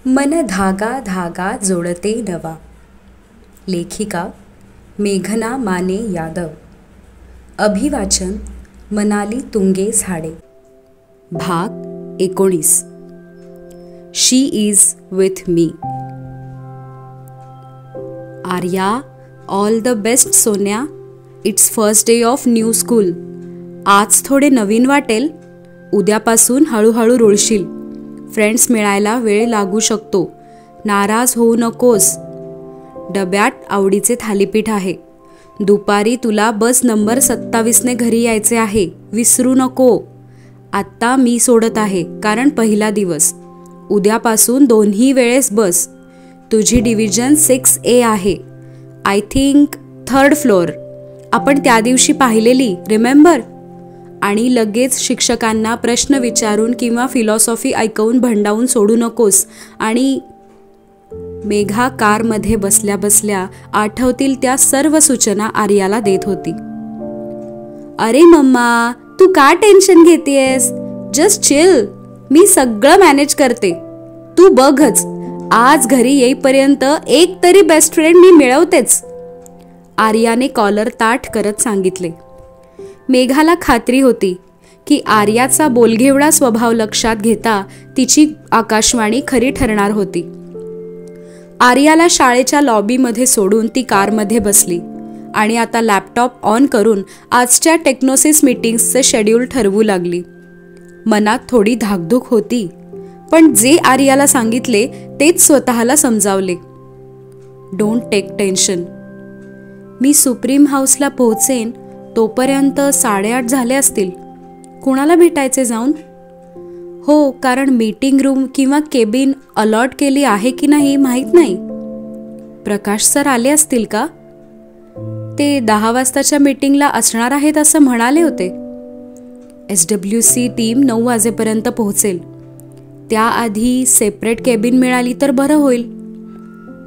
मन धागा धागा जोडते नवा. लेखिका मेघना माने यादव. अभिवाचन मनाली तुंगे झाडे. भाग 19. She is with me. Arya, all the best सोन्या. It's first day of new school. आज थोडे नवीन वाटेल. उद्यापासून हळूहळू रुळशील. फ्रेंड्स मिळायला वेळ लागू शकतो. नाराज होऊ नकोस. डब्यात आवडीचे थालीपीठ आहे. दुपारी तुला बस नंबर 27ने घरी यायचे आहे. विसरू नको. आत्ता मी सोडत आहे कारण पहिला दिवस. उद्यापासून दोन्ही वेळेस बस. तुझी डिव्हिजन 6A आहे. I think 3rd floor. आपण त्या दिवशी पाहिलेली, रिमेंबर? आणि लगेच शिक्षकांना प्रश्न विचारून किंवा फिलॉसॉफी ऐकवून भंडावून सोडू नकोस. आणि मेघा कारमध्ये बसल्या बसल्या आठवतील त्या सर्व सूचना आर्याला देत होती. अरे मम्मा, तू का टेन्शन घेतेयस? Just chill. मी सगळं मॅनेज करते. तू बघच, आज घरी येईपर्यंत एक तरी बेस्ट फ्रेंड मी मिळवतेच. आर्याने कॉलर ताठ करत सांगितले. मेघाला खात्री होती की आर्याचा बोलघेवडा स्वभाव लक्षात घेता तिची आकाशवाणी खरी ठरणार होती. आर्याला शाळेच्या लॉबीमध्ये सोडून ती कारमध्ये बसली आणि आता लॅपटॉप ऑन करून आजच्या टेक्नोसिस मीटिंग्सचे शेड्यूल ठरवू लागली. मनात थोडी धाकधूक होती, पण जे आर्याला सांगितले तेच स्वतःला समजावले. Don't take tension. मी सुप्रीम हाऊसला पोहोचेन तोपर्यंत 8:30 झाले असतील. कुणाला भेटायचे जाऊन? हो, कारण मीटिंग रूम किंवा केबिन अलॉट केली आहे की नाही माहीत नाही. प्रकाश सर आले असतील का? ते 10 वाजताच्या मीटिंगला असणार आहेत असं म्हणाले होते. SWC टीम 9 वाजेपर्यंत पोहोचेल. त्याआधी सेपरेट केबिन मिळाली तर बरं होईल.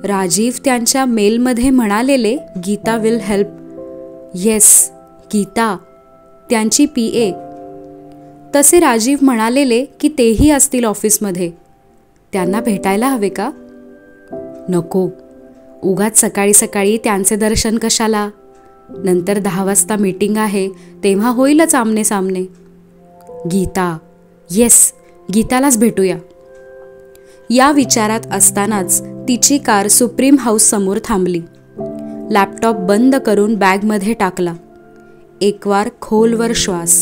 राजीव त्यांच्या मेलमध्ये म्हणालेले Geeta will help. Yes, Geeta, त्यांची PA. तसे राजीव म्हणालेले की तेही असतील ऑफिसमध्ये. त्यांना भेटायला हवे का? नको, उगाच सकाळी सकाळी त्यांचे दर्शन कशाला. नंतर 10 वाजता मीटिंग आहे, तेव्हा होईलच आमने सामने. गीता, येस, गीतालाच भेटूया. या विचारात असतानाच तिची कार सुप्रीम हाऊस समोर थांबली. लॅपटॉप बंद करून बॅगमध्ये टाकला. एकवार खोलवर श्वास.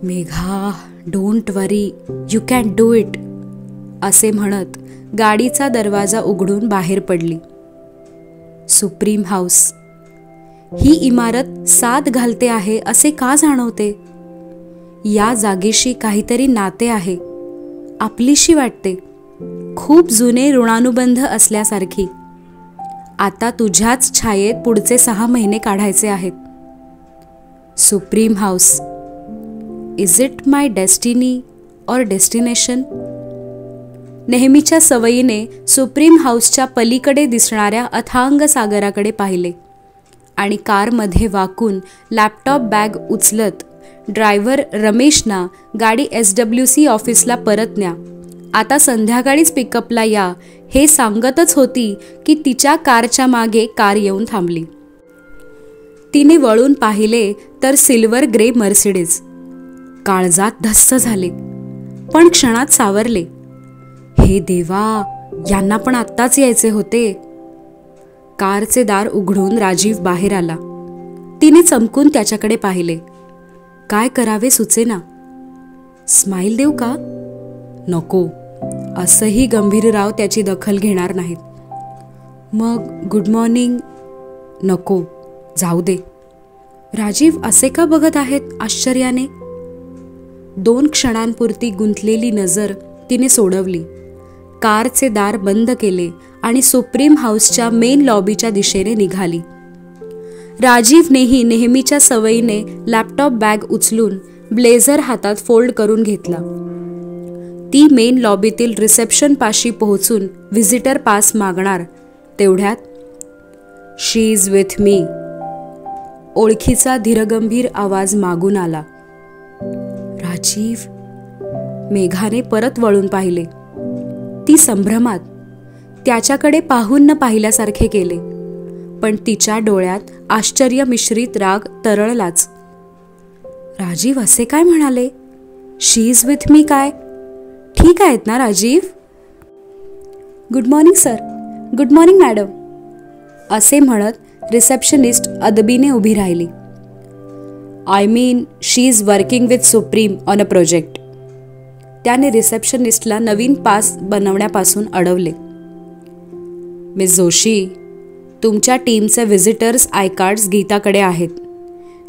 Megha, don't worry, you can do it, असे म्हणत गाडीचा दरवाजा उघडून बाहेर पडली. Supreme house. ही इमारत साद घालते आहे असे का जाणवते? या जागेशी काहीतरी नाते आहे. आपलीशी वाटते. खूप जुने ऋणानुबंध असल्यासारखी. आता तुझ्याच छायेत पुढचे 6 महिने काढायचे आहेत. Supreme house. Is it my destiny or destination? नेहमीच्या सवयीने सुप्रीम हाऊसच्या पलीकडे दिसणाऱ्या अथांग सागराकडे पाहिले आणि कारमध्ये वाकून लॅपटॉप बॅग उचलत ड्रायव्हर रमेशना गाडी SWC ऑफिसला परत न्या, आता संध्याकाळीच पिकअपला या, हे सांगतच होती की तिच्या कारच्या मागे कार येऊन थांबली. तिने वळून पाहिले तर सिल्वर ग्रे मर्सिडीज. काळजात धस्स झाले, पण क्षणात सावरले. हे देवा, यांना पण आत्ताच यायचे होते. कारचे दार उघडून राजीव बाहेर आला. तिने चमकून त्याच्याकडे पाहिले. काय करावे सुचेना. स्माईल देऊ का? नको, असंही गंभीरराव त्याची दखल घेणार नाहीत. मग गुड मॉर्निंग? नको, जाऊ दे. राजीव असे का बघत आहेत आश्चर्याने? 2 क्षणांपुरती गुंतलेली नजर तिने सोडवली. कारचे दार बंद केले आणि सुप्रीम हाऊसच्या मेन लॉबीच्या दिशेने निघाली. राजीवनेही नेहमीच्या सवयीने लॅपटॉप बॅग उचलून ब्लेझर हातात फोल्ड करून घेतला. ती मेन लॉबीतील रिसेप्शन पाशी पोहोचून व्हिजिटर पास मागणार तेवढ्यात शी इज विथ मी, ओळखीचा धीरगंभीर आवाज मागून आला. राजीव. मेघाने परत वळून पाहिले. ती संभ्रमात त्याच्याकडे पाहून न पाहिल्यासारखे केले, पण तिच्या डोळ्यात आश्चर्य मिश्रित राग तरळलाच. राजीव असे काय म्हणाले? शी इज विथ मी काय? ठीक आहेत ना Rajiv? Good morning sir. Good morning madam. असे म्हणत रिसेप्शनिस्ट अदबीने उभी राहिली. I mean she is working with Supreme on a project. त्याने रिसेप्शनिस्टला नवीन पास बनवण्यापासून अडवले. मिस जोशी, तुमच्या टीमचे व्हिजिटर्स आय कार्ड्स गीताकडे आहेत.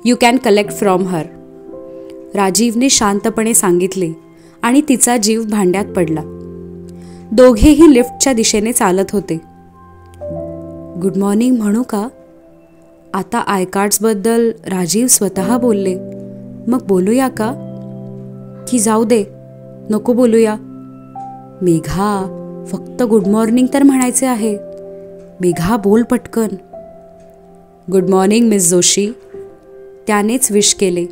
You can collect from her. राजीवने शांतपणे सांगितले आणि तिचा जीव भांड्यात पडला. दोघेही लिफ्टच्या दिशेने चालत होते. गुड मॉर्निंग म्हणू का? आता आय कार्ड्सबद्दल राजीव स्वतः बोलले. मग बोलूया का? की जाऊ दे, नको बोलूया. मेघा, फक्त गुड मॉर्निंग तर म्हणायचे आहे. मेघा, बोल पटकन. Good morning miss Joshi. त्यानेच विश केले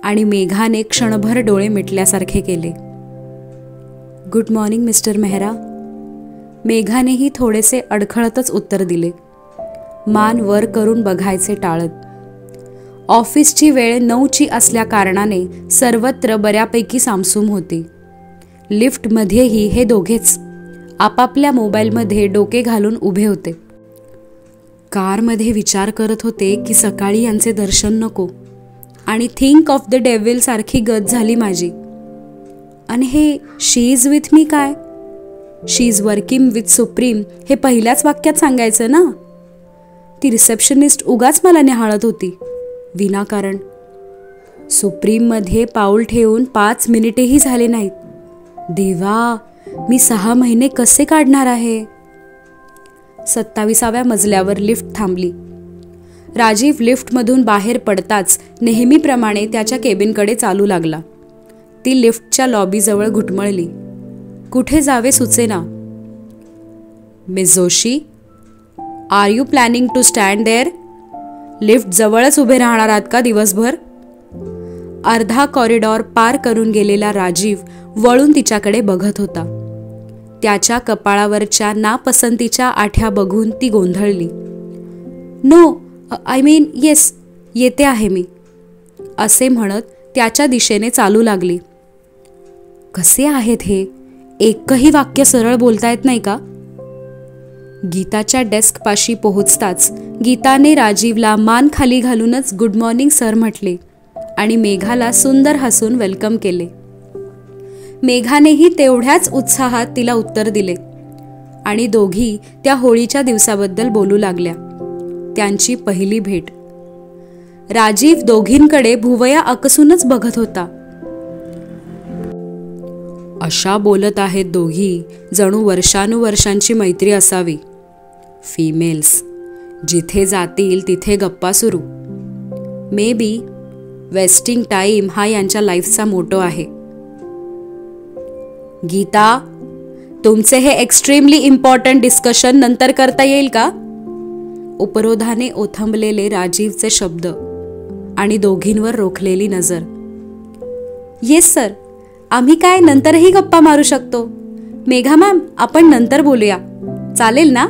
आणि मेघाने क्षणभर डोळे मिटल्यासारखे केले. Good morning mister Mehra. मेघानेही थोडेसे अडखळतच उत्तर दिले, मान वर करून बघायचे टाळत. ऑफिसची वेळ 9ची असल्या कारणाने सर्वत्र बऱ्यापैकी सामसूम होती. लिफ्टमध्येही हे दोघेच आपापल्या मोबाईलमध्ये डोके घालून उभे होते. कारमध्ये विचार करत होते की सकाळी यांचे दर्शन नको आणि थिंक ऑफ द डेव्हिल सारखी गत झाली माझी. आणि हे शी इज विथ मी काय? शी इज वर्किंग विथ सुप्रीम हे पहिल्याच वाक्यात सांगायचं ना. ती रिसेप्शनिस्ट उगाच मला निहाळत होती विनाकारण. सुप्रीममध्ये पाऊल ठेवून 5 मिनिटेही झाले नाहीत. देवा, मी 6 महिने कसे काढणार आहे? 27व्या मजल्यावर लिफ्ट थांबली. राजीव लिफ्टमधून बाहेर पडताच नेहमीप्रमाणे त्याच्या केबिनकडे चालू लागला. ती लिफ्टच्या लॉबीजवळ घुटमळली. कुठे जावे सुचेना. Miss Joshi, are you planning to stand there? Lift जवळच उभे राहणार आहात का दिवसभर? अर्धा कॉरिडॉर पार करून गेलेला राजीव वळून तिच्याकडे बघत होता. त्याच्या कपाळावरच्या नापसंतीच्या आठ्या बघून ती गोंधळली. नो, आय मीन येस, येते आहे मी, असे म्हणत त्याच्या दिशेने चालू लागली. कसे आहेत हे? एकही वाक्य सरळ बोलता येत नाही का? गीताच्या डेस्कपाशी पोहोचताच गीताने राजीवला मान खाली घालूनच गुड मॉर्निंग सर म्हटले आणि मेघाला सुंदर हसून वेलकम केले. मेघानेही तेवढ्याच उत्साहात तिला उत्तर दिले आणि दोघी त्या होळीच्या दिवसाबद्दल बोलू लागल्या. त्यांची पहिली भेट. राजीव दोघींकडे भुवया आकसूनच बघत होता. अशा बोलत आहेत दोघी जणू वर्षानुवर्षांची मैत्री असावी. फिमेल्स जिथे जातील तिथे गप्पा सुरू. मे बी वेस्टिंग टाईम हा यांच्या लाईफचा मोटो आहे. गीता, तुमचे हे एक्स्ट्रीमली इम्पॉर्टंट डिस्कशन नंतर करता येईल का? उपरोधाने ओथंबलेले राजीवचे शब्द आणि दोघींवर रोखलेली नजर. येस सर, आम्ही काय नंतरही गप्पा मारू शकतो. मेघा मॅम, आपण नंतर बोलूया, चालेल ना?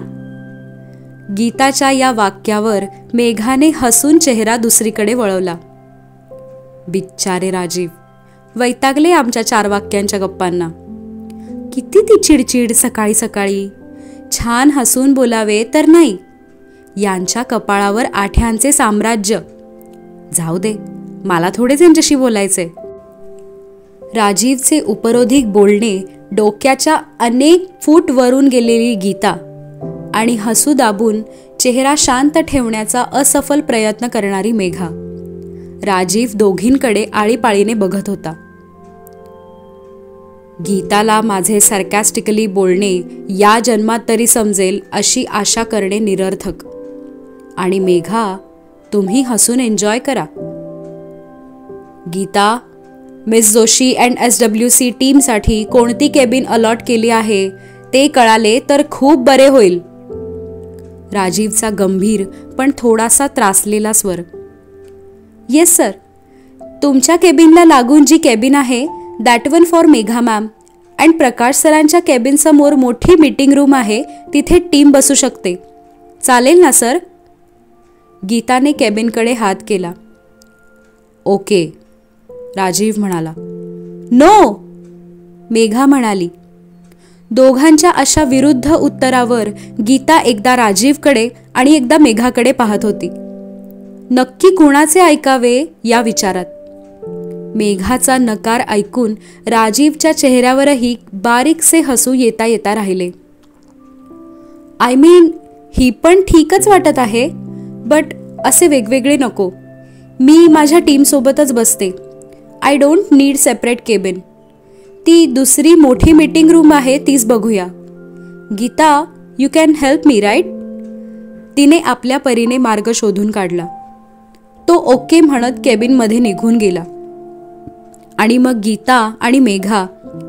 गीताच्या या वाक्यावर मेघाने हसून चेहरा दुसरीकडे वळवला. बिच्चारे राजीव, वैतागले आमच्या 4 वाक्यांच्या गप्पांना. किती ती चिडचिड सकाळी सकाळी. छान हसून बोलावे तर नाही. यांच्या कपाळावर आठ्यांचे साम्राज्य. जाऊ दे, मला थोडेच यांच्याशी बोलायचे. राजीवचे उपरोधिक बोलणे डोक्याच्या अनेक फूट वरून गेलेली गीता आणि हसू दाबून चेहरा शांत ठेवण्याचा असफल प्रयत्न करणारी मेघा. राजीव दोघींकडे आळीपाळीने बघत होता. गीताला माझे सार्कॅस्टिकली बोलणे या जन्मात तरी समजेल अशी आशा करणे निरर्थक. आणि मेघा, तुम्ही हसून एन्जॉय करा. Geeta, miss Joshi and SWC टीमसाठी कोणती केबिन अलॉट केली आहे ते कळाले तर खूप बरे होईल. राजीवचा गंभीर पण थोडासा त्रासलेला स्वर. येस सर, तुमच्या केबिनला लागून जी केबिन आहे that one for Megha ma'am and Prakash सरांच्या केबिन समोर मोठी मीटिंग रूम आहे, तिथे टीम बसू शकते. चालेल ना सर? गीताने केबिनकडे हात केला. ओके, राजीव म्हणाला. नो, मेघा म्हणाली. दोघांच्या अशा विरुद्ध उत्तरावर गीता एकदा राजीवकडे आणि एकदा मेघाकडे पाहत होती. नक्की कुणाचे ऐकावे या विचारात. मेघाचा नकार ऐकून राजीवच्या चेहऱ्यावरही बारीकसे हसू येता येता राहिले. आय मीन, ही पण ठीकच वाटत आहे, बट असे वेगवेगळे नको. मी माझ्या टीमसोबतच बसते. I don't need separate cabin. ती दुसरी मोठी मीटिंग रूम आहे, तीच बघूया. Geeta, you can help me right? तिने आपल्या परीने मार्ग शोधून काढला. तो ओके म्हणत केबिनमध्ये निघून गेला. आणि मग गीता आणि मेघा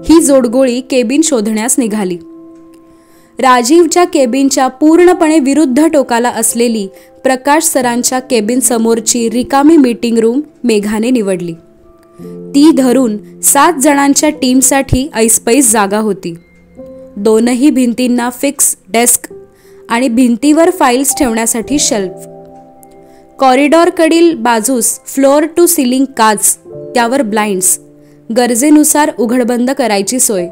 ही जोडगोळी केबिन शोधण्यास निघाली. राजीवच्या केबिनच्या पूर्णपणे विरुद्ध टोकाला असलेली प्रकाश सरांच्या केबिन समोरची रिकामी मीटिंग रूम मेघाने निवडली. ती धरून 7 जणांच्या टीमसाठी ऐसपैस जागा होती. दोनही भिंतींना फिक्स डेस्क आणि भिंतीवर फाईल्स ठेवण्यासाठी शेल्फ. कॉरिडॉरकडील बाजूस फ्लोअर टू सिलिंग काच, त्यावर ब्लाइंड्स, गरजेनुसार उघडबंद करायची सोय.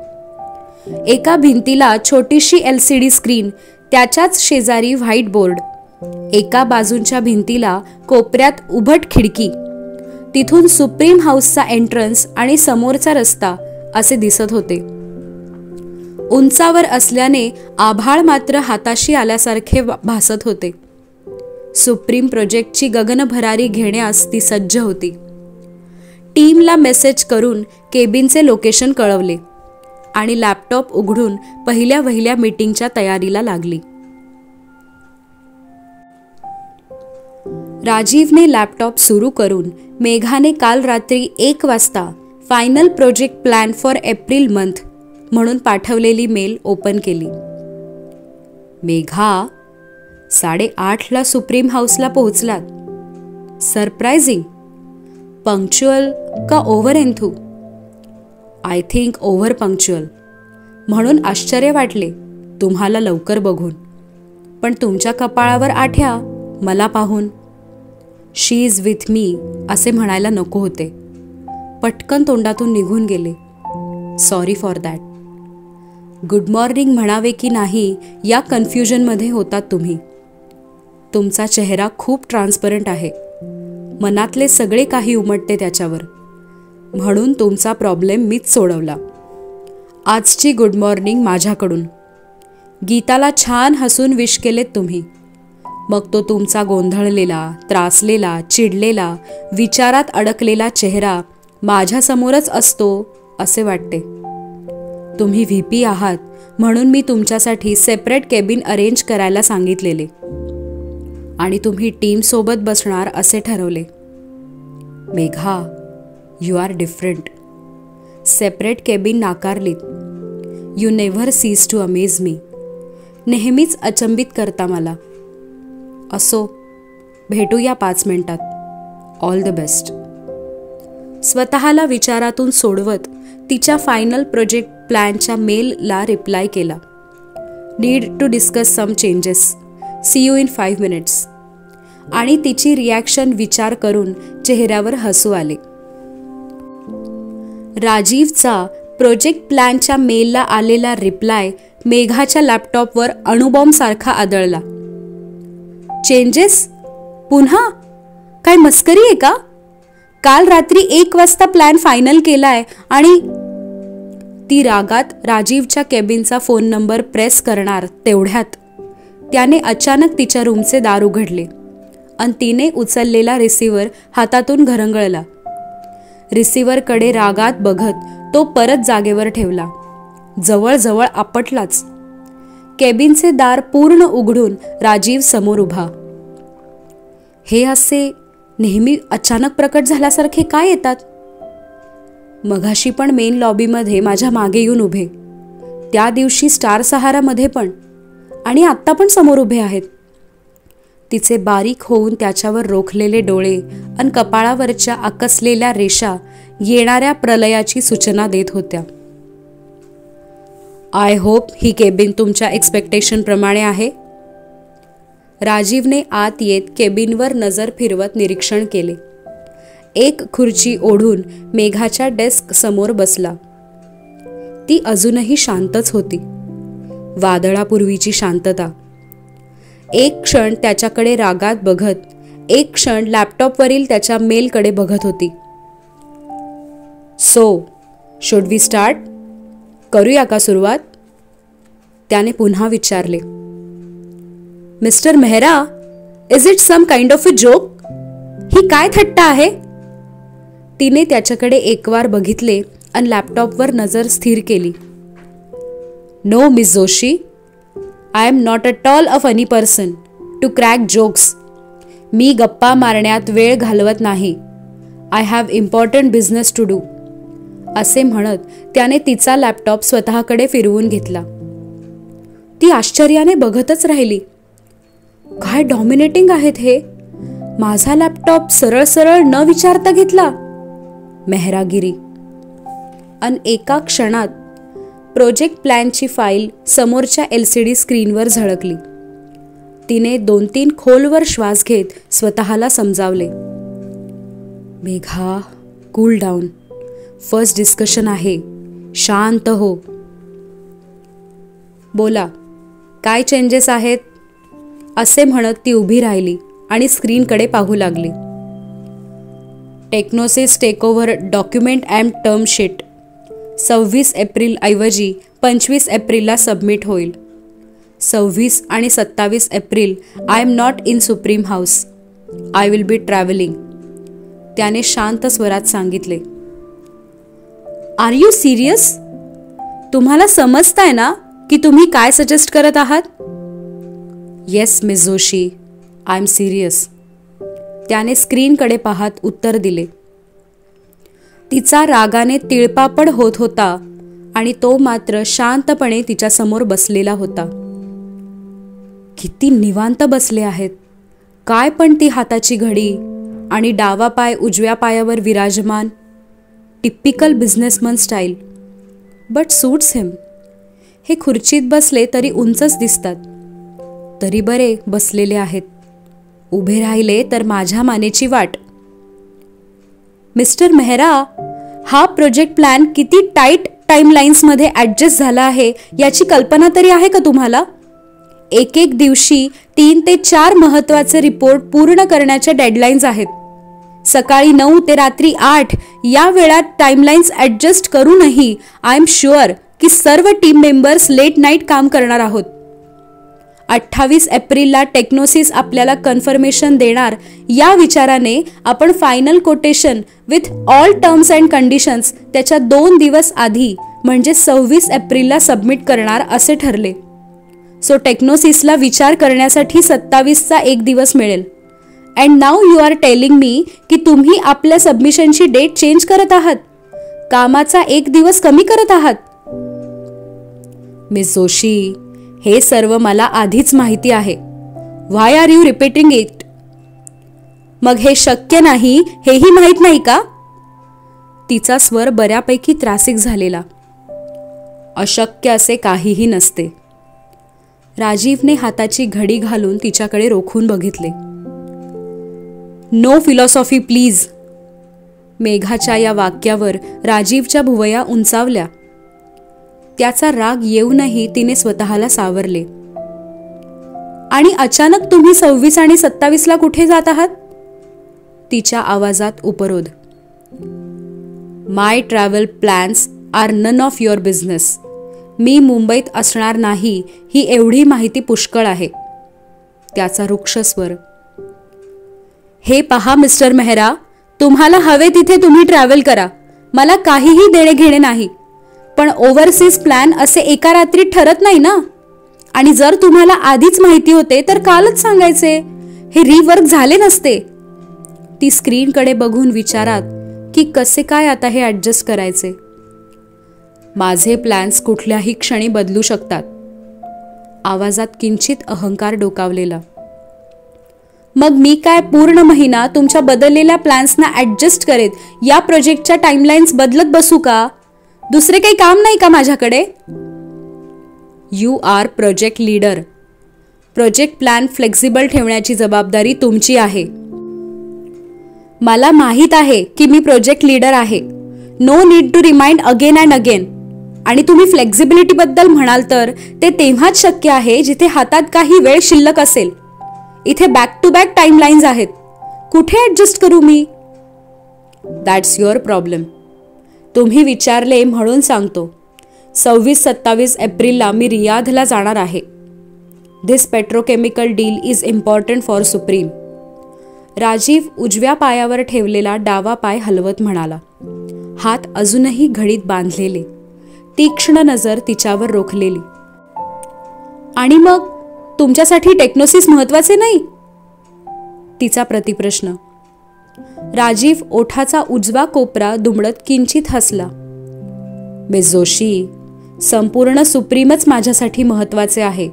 एका भिंतीला छोटीशी LCD स्क्रीन, त्याच्याच शेजारी व्हाईट बोर्ड. एका बाजूच्या भिंतीला कोपऱ्यात उभट खिडकी. तिथून सुप्रीम हाऊसचा एंट्रन्स आणि समोरचा रस्ता असे दिसत होते. उंचावर असल्याने आभाळ मात्र हाताशी आल्यासारखे भासत होते. सुप्रीम प्रोजेक्टची गगनभरारी घेण्यास ती सज्ज होती. टीमला मेसेज करून केबिनचे लोकेशन कळवले आणि लॅपटॉप उघडून पहिल्या वहिल्या मीटिंगच्या तयारीला लागली. राजीवने लॅपटॉप सुरू करून मेघाने काल रात्री 1 वाजता final project plan for April month म्हणून पाठवलेली मेल ओपन केली. मेघा, 8:30ला सुप्रीम हाऊसला पोहोचलात. सरप्रायझिंग. पंक्च्युअल का over enthu? I think over punctual. म्हणून आश्चर्य वाटले तुम्हाला लवकर बघून, पण तुमच्या कपाळावर आठ्या मला पाहून. शी इज विथ मी असे म्हणायला नको होते, पटकन तोंडातून निघून गेले. Sorry for that. Good morning म्हणावे की नाही या कन्फ्युजनमध्ये होतात तुम्ही. तुमचा चेहरा खूप ट्रान्सपरंट आहे, मनातले सगळे काही उमटते त्याच्यावर, म्हणून तुमचा प्रॉब्लेम मीच सोडवला. आजची गुड मॉर्निंग माझ्याकडून. गीताला छान हसून विश केलेत तुम्ही. मग तो तुमचा गोंधळलेला, त्रासलेला, चिडलेला, विचारात अडकलेला चेहरा माझ्यासमोरच असतो असे वाटते. तुम्ही VP आहात म्हणून मी तुमच्यासाठी सेपरेट केबिन अरेंज करायला सांगितलेले आणि तुम्ही टीमसोबत बसणार असे ठरवले. Megha, you are different. Separate cabin नाकारलीत. You never cease to amaze me. नेहमीच अचंबित करता मला. असो, भेटूया 5 मिनिटात. All the best. स्वतःला विचारातून सोडवत तिच्या फायनल प्रोजेक्ट प्लॅनच्या मेलला रिप्लाय केला. Need to discuss some changes. See you in 5 minutes. आणि तिची रिॲक्शन विचार करून चेहऱ्यावर हसू आले. राजीवचा प्रोजेक्ट प्लॅनच्या मेलला आलेला रिप्लाय मेघाच्या लॅपटॉपवर अणुबॉम्बसारखा आदळला. चेंजेस? पुन्हा? काय मस्करी आहे का? काल रात्री 1 वाजता प्लॅन फायनल केलाय आणि ती रागात राजीवच्या केबिनचा फोन नंबर प्रेस करणार तेवढ्यात त्याने अचानक तिच्या रूमचे दार उघडले आणि तिने उचललेला रिसिव्हर हातातून घरंगळला. रिसिव्हरकडे रागात बघत तो परत जागेवर ठेवला. जवळजवळ आपटलाच. केबिनचे दार पूर्ण उघडून राजीव समोर उभा. हे असे नेहमी अचानक प्रकट झाल्यासारखे काय येतात? मघाशी पण मेन लॉबीमध्ये माझ्या मागे येऊन उभे, त्या दिवशी स्टार सहारामध्ये पण, आणि आत्ता पण समोर उभे आहेत. तिचे बारीक होऊन त्याच्यावर रोखलेले डोळे आणि कपाळावरच्या आकसलेल्या रेषा येणाऱ्या प्रलयाची सूचना देत होत्या. आय होप ही केबिन तुमच्या एक्सपेक्टेशनप्रमाणे आहे. राजीवने आत येत केबिनवर नजर फिरवत निरीक्षण केले. एक खुर्ची ओढून मेघाच्या डेस्क समोर बसला. ती अजूनही शांतच होती, वादळापूर्वीची शांतता. एक क्षण त्याच्याकडे रागात बघत, एक क्षण लॅपटॉपवरील त्याच्या मेलकडे बघत होती. So should we start? करूया का सुरुवात? त्याने पुन्हा विचारले. Mister Mehra, is it some kind of a joke? ही काय थट्टा आहे? तिने त्याच्याकडे एकवार बघितले आणि लॅपटॉपवर नजर स्थिर केली. No miss Joshi, I am not at all a funny person to crack jokes. मी गप्पा मारण्यात वेळ घालवत नाही. I have important business to do. असे म्हणत त्याने तिचा लॅपटॉप स्वतःकडे फिरवून घेतला. ती आश्चर्याने बघतच राहिली. काय डॉमिनेटिंग आहेत हे. माझा लॅपटॉप सरळ सरळ न विचारता घेतला. मेहरागिरी. अन एका क्षणात प्रोजेक्ट प्लॅनची फाईल समोरच्या LCD स्क्रीनवर झळकली. तिने 2-3 खोलवर श्वास घेत स्वतःला समजावले. Megha, cool down. First discussion आहे, शांत हो. बोला, काय चेंजेस आहेत? असे म्हणत ती उभी राहिली आणि स्क्रीनकडे पाहू लागली. Technosys takeover document and term sheet 26 April ऐवजी 25 एप्रिलला सबमिट होईल. 26 आणि 27 April I am not in Supreme house. I will be travelling. त्याने शांत स्वरात सांगितले. Are you serious? तुम्हाला समजताय ना की तुम्ही काय सजेस्ट करत आहात? Yes miss Joshi, I am serious. त्याने स्क्रीनकडे पाहत उत्तर दिले. तिचा रागाने तिळपापड होत होता आणि तो मात्र शांतपणे तिच्यासमोर बसलेला होता. किती निवांत बसले आहेत. काय पण ती हाताची घडी आणि डावा पाय उजव्या पायावर विराजमान. Typical businessman style, but suits him. हे खुर्चीत बसले तरी उंचच दिसतात. तरी बरे बसलेले आहेत. उभे राहिले तर माझ्या मानेची वाट. मिस्टर मेहरा, हा प्रोजेक्ट प्लॅन किती टाईट टाईमलाईन्समध्ये ॲडजस्ट झाला आहे याची कल्पना तरी आहे का तुम्हाला? एक दिवशी 3 ते 4 महत्त्वाचे रिपोर्ट पूर्ण करण्याच्या डेडलाईन्स आहेत. सकाळी 9 ते रात्री 8 या वेळात टाईमलाईन्स ॲडजस्ट करूनही आय एम शुअर की सर्व टीम मेंबर्स लेट नाईट काम करणार आहोत. 28 एप्रिलला टेक्नोसिस आपल्याला कन्फर्मेशन देणार या विचाराने आपण final quotation with all terms and conditions त्याच्या 2 दिवस आधी म्हणजे 26 एप्रिलला सबमिट करणार असे ठरले. सो टेक्नोसिसला विचार करण्यासाठी 27चा एक दिवस मिळेल. And now you are telling me की तुम्ही आपल्या सबमिशनची डेट चेंज करत आहात. कामाचा एक दिवस कमी करत आहात. मिस जोशी, हे सर्व मला आधीच माहिती आहे. व्हाय आर यू रिपीटिंग इट? मग हे शक्य नाही हेही माहीत नाही का? तिचा स्वर बऱ्यापैकी त्रासिक झालेला. अशक्य असे काहीही नसते. राजीवने हाताची घडी घालून तिच्याकडे रोखून बघितले. No philosophy please. मेघाच्या या वाक्यावर राजीवच्या भुवया उंचावल्या. त्याचा राग येऊनही तिने स्वतःला सावरले. आणि अचानक तुम्ही 26 आणि 27ला कुठे जात आहात? तिच्या आवाजात उपरोध. My travel plans are none of your business. मी मुंबईत असणार नाही ही एवढी माहिती पुष्कळ आहे. त्याचा रुक्ष स्वर. हे पहा मिस्टर मेहरा, तुम्हाला हवे तिथे तुम्ही ट्रॅव्हल करा. मला काहीही देणे घेणे नाही. पण ओव्हरसीज प्लॅन असे एका रात्रीत ठरत नाही ना. आणि जर तुम्हाला आधीच माहिती होते तर कालच सांगायचे. हे रिवर्क झाले नसते. ती स्क्रीनकडे बघून विचारात की कसे काय आता हे ॲडजस्ट करायचे. माझे प्लॅन्स कुठल्याही क्षणी बदलू शकतात. आवाजात किंचित अहंकार डोकावलेला. मग मी काय पूर्ण महिना तुमच्या बदललेल्या प्लॅन्सना ॲडजस्ट करेत या प्रोजेक्टच्या टाईमलाईन्स बदलत बसू का? दुसरे काही काम नाही का माझ्याकडे? You are project leader. Project plan flexible ठेवण्याची जबाबदारी तुमची आहे. मला माहीत आहे की मी प्रोजेक्ट लीडर आहे. No need to remind again and again. आणि तुम्ही फ्लेक्झिबिलिटीबद्दल म्हणाल तर ते तेव्हाच शक्य आहे जिथे हातात काही वेळ शिल्लक असेल. इथे बॅक टू बॅक टाईमलाईन्स आहेत. कुठे ॲडजस्ट करू मी? That's your problem. तुम्ही विचारले म्हणून सांगतो. 26-27 एप्रिलला मी रियाधला जाणार आहे. This petrochemical deal is important for Supreme. Rajiv उजव्या पायावर ठेवलेला डावा पाय हलवत म्हणाला. हात अजूनही घडीत बांधलेले, तीक्ष्ण नजर तिच्यावर रोखलेली. आणि मग तुमच्यासाठी टेक्नोसिस महत्वाचे नाही? तिचा प्रतिप्रश्न. राजीव ओठाचा उजवा कोपरा दुमडत किंचित हसला. मिस जोशी, संपूर्ण सुप्रीमच माझ्यासाठी महत्वाचे आहे.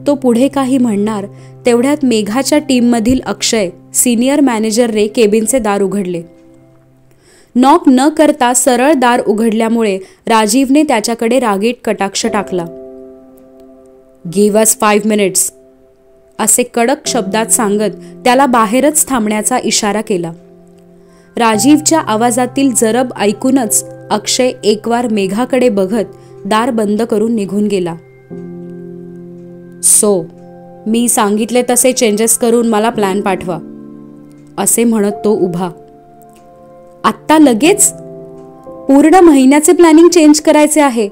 तो पुढे काही म्हणणार तेवढ्यात मेघाच्या टीममधील अक्षय, सिनियर मॅनेजरने केबिनचे दार उघडले. नॉक न करता सरळ दार उघडल्यामुळे राजीवने त्याच्याकडे रागीट कटाक्ष टाकला. गिव्ह अस 5 मिनिट्स असे कडक शब्दात सांगत त्याला बाहेरच थांबण्याचा इशारा केला. राजीवच्या आवाजातील जरब ऐकूनच अक्षय एकवार मेघाकडे बघत दार बंद करून निघून गेला. मी सांगितले तसे चेंजेस करून मला प्लॅन पाठवा, असे म्हणत तो उभा. आत्ता लगेच? पूर्ण महिन्याचे प्लॅनिंग चेंज करायचे आहे.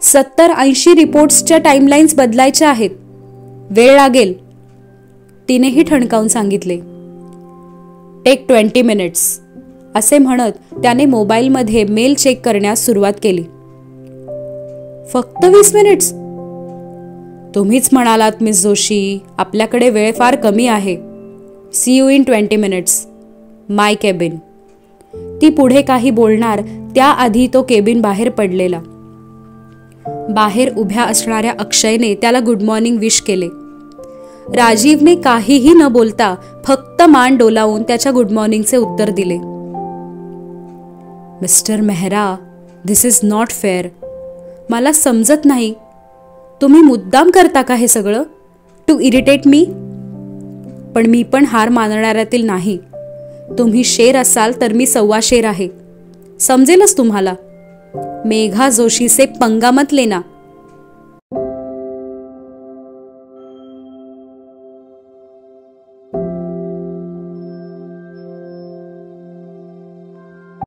70-80 रिपोर्ट्सच्या टाइमलाईन्स बदलायच्या आहेत. वेळ लागेल, तिनेही ठणकावून सांगितले. टेक 20 मिनिट्स असे म्हणत त्याने मोबाईलमध्ये मेल चेक करण्यास सुरुवात केली. फक्त 20 मिनिट्स? तुम्हीच म्हणालात मिस जोशी, आपल्याकडे वेळ फार कमी आहे. See you in 20 minutes, my cabin. ती पुढे काही बोलणार त्याआधी तो केबिन बाहेर पडलेला. बाहेर उभ्या असणाऱ्या अक्षयने त्याला गुड मॉर्निंग विश केले. राजीवने काहीही न बोलता फक्त मान डोलावून त्याच्या गुड मॉर्निंगचे उत्तर दिले. Mister Mehra, this is not fair. मला समजत नाही, तुम्ही मुद्दाम करता का हे सगळं? To irritate me? पण मी पण हार मानणाऱ्यातील नाही. तुम्ही शेर असाल तर मी 1.25 शेर आहे. समजेलच तुम्हाला. मेघा जोशी से पंगा मत लेना.